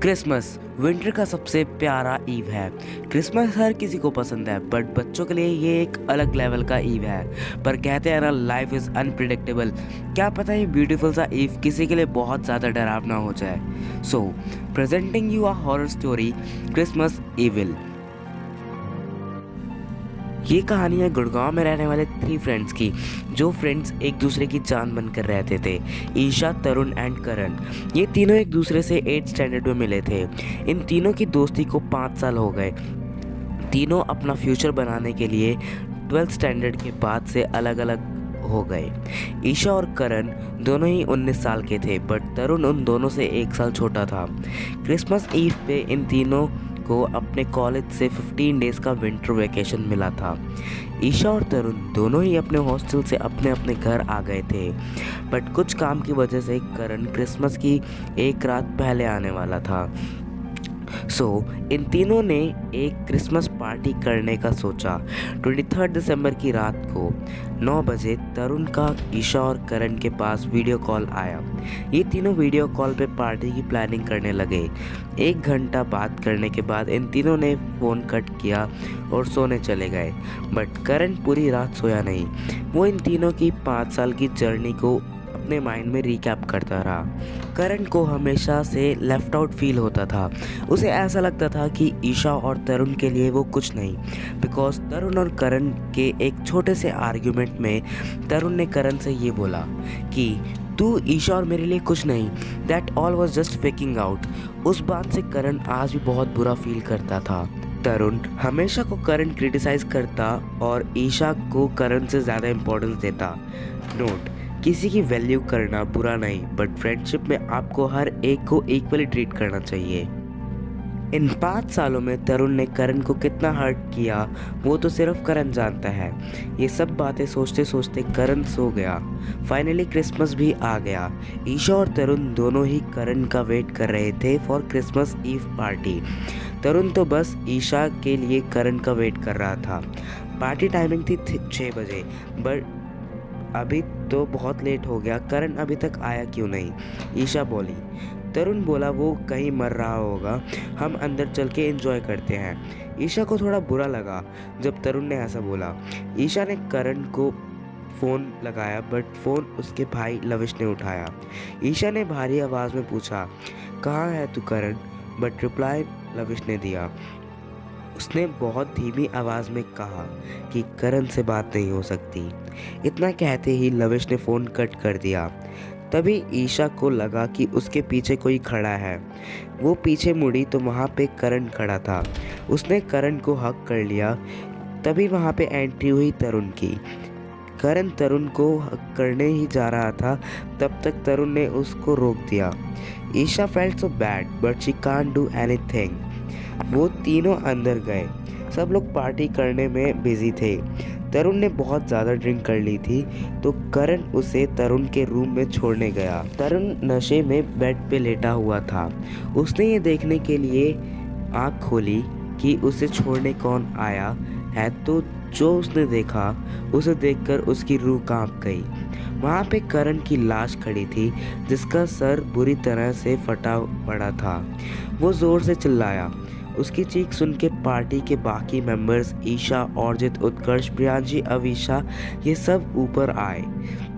Christmas winter का सबसे प्यारा ईव है। क्रिसमस हर किसी को पसंद है, बट बच्चों के लिए ये एक अलग लेवल का ईव है। पर कहते हैं ना, लाइफ इज़ अनप्रिडिक्टेबल। क्या पता ये ब्यूटीफुल सा ईव किसी के लिए बहुत ज़्यादा डरावना हो जाए। So presenting you a horror story, Christmas evil. ये कहानी है गुड़गांव में रहने वाले 3 फ्रेंड्स की, जो फ्रेंड्स एक दूसरे की जान बनकर रहते थे। ईशा, तरुण एंड करण। ये तीनों एक दूसरे से 8th स्टैंडर्ड में मिले थे। इन तीनों की दोस्ती को 5 साल हो गए। तीनों अपना फ्यूचर बनाने के लिए 12th स्टैंडर्ड के बाद से अलग अलग हो गए। ईशा और करण दोनों ही 19 साल के थे, बट तरुण उन दोनों से 1 साल छोटा था। क्रिसमस ईव पे इन तीनों को अपने कॉलेज से 15 डेज़ का विंटर वेकेशन मिला था। ईशा और तरुण दोनों ही अपने हॉस्टल से अपने अपने घर आ गए थे, बट कुछ काम की वजह से करण क्रिसमस की एक रात पहले आने वाला था। इन तीनों ने एक क्रिसमस पार्टी करने का सोचा। 23 दिसंबर की रात को 9 बजे तरुण का ईशा और करण के पास वीडियो कॉल आया। ये तीनों वीडियो कॉल पे पार्टी की प्लानिंग करने लगे। 1 घंटा बात करने के बाद इन तीनों ने फ़ोन कट किया और सोने चले गए, बट करण पूरी रात सोया नहीं। वो इन तीनों की 5 साल की जर्नी को अपने माइंड में रिकैप करता रहा। करण को हमेशा से लेफ्ट आउट फील होता था। उसे ऐसा लगता था कि ईशा और तरुण के लिए वो कुछ नहीं, बिकॉज तरुण और करण के एक छोटे से आर्ग्यूमेंट में तरुण ने करण से ये बोला कि तू ईशा और मेरे लिए कुछ नहीं, that all was just faking out. उस बात से करण आज भी बहुत बुरा फील करता था। तरुण हमेशा को करण क्रिटिसाइज करता और ईशा को करण से ज़्यादा इम्पोर्टेंस देता। नोट, किसी की वैल्यू करना बुरा नहीं, बट फ्रेंडशिप में आपको हर एक को इक्वली ट्रीट करना चाहिए। इन 5 सालों में तरुण ने करण को कितना हर्ट किया वो तो सिर्फ करण जानता है। ये सब बातें सोचते सोचते करण सो गया। फाइनली क्रिसमस भी आ गया। ईशा और तरुण दोनों ही करण का वेट कर रहे थे फॉर क्रिसमस ईव पार्टी। तरुण तो बस ईशा के लिए करण का वेट कर रहा था। पार्टी टाइमिंग थी 6 बजे, बट अभी तो बहुत लेट हो गया, करण अभी तक आया क्यों नहीं? ईशा बोली। तरुण बोला वो कहीं मर रहा होगा, हम अंदर चल के एंजॉय करते हैं। ईशा को थोड़ा बुरा लगा जब तरुण ने ऐसा बोला। ईशा ने करण को फ़ोन लगाया, बट फ़ोन उसके भाई लविश ने उठाया। ईशा ने भारी आवाज़ में पूछा, कहाँ है तू करण? बट रिप्लाई लविश ने दिया। उसने बहुत धीमी आवाज़ में कहा कि करण से बात नहीं हो सकती। इतना कहते ही लविश ने फ़ोन कट कर दिया। तभी ईशा को लगा कि उसके पीछे कोई खड़ा है। वो पीछे मुड़ी तो वहाँ पे करण खड़ा था। उसने करण को हक कर लिया। तभी वहाँ पे एंट्री हुई तरुण की। करण तरुण को हक करने ही जा रहा था, तब तक तरुण ने उसको रोक दिया। Isha felt so bad, but she can't do anything. वो तीनों अंदर गए। सब लोग पार्टी करने में बिजी थे। तरुण ने बहुत ज़्यादा ड्रिंक कर ली थी, तो करण उसे तरुण के रूम में छोड़ने गया। तरुण नशे में बेड पे लेटा हुआ था। उसने ये देखने के लिए आँख खोली कि उसे छोड़ने कौन आया है, तो जो उसने देखा उसे देखकर उसकी रूह कांप गई। वहाँ पे करण की लाश खड़ी थी, जिसका सर बुरी तरह से फटा पड़ा था। वो ज़ोर से चिल्लाया। उसकी चीख सुन के पार्टी के बाकी मेंबर्स, ईशा, औरजित, उत्कर्ष, प्रियांशी, अवीशा, ये सब ऊपर आए।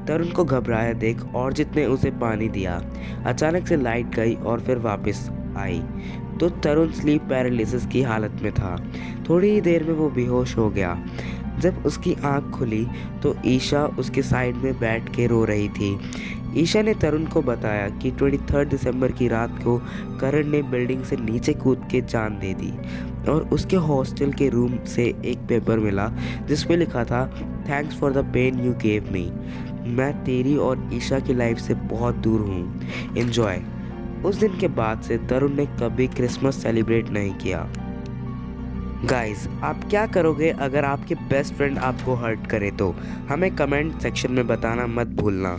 तरुण को घबराया देख औरजित ने उसे पानी दिया। अचानक से लाइट गई और फिर वापस आई, तो तरुण स्लीप पैरालिसिस की हालत में था। थोड़ी ही देर में वो बेहोश हो गया। जब उसकी आंख खुली तो ईशा उसके साइड में बैठ के रो रही थी। ईशा ने तरुण को बताया कि 23 दिसंबर की रात को करण ने बिल्डिंग से नीचे कूद के जान दे दी, और उसके हॉस्टल के रूम से एक पेपर मिला जिसमें लिखा था, thanks for the pen you gave me. मैं तेरी और ईशा की लाइफ से बहुत दूर हूँ, एंजॉय। उस दिन के बाद से तरुण ने कभी क्रिसमस सेलिब्रेट नहीं किया। गाइस, आप क्या करोगे अगर आपके बेस्ट फ्रेंड आपको हर्ट करे? तो हमें कमेंट सेक्शन में बताना मत भूलना।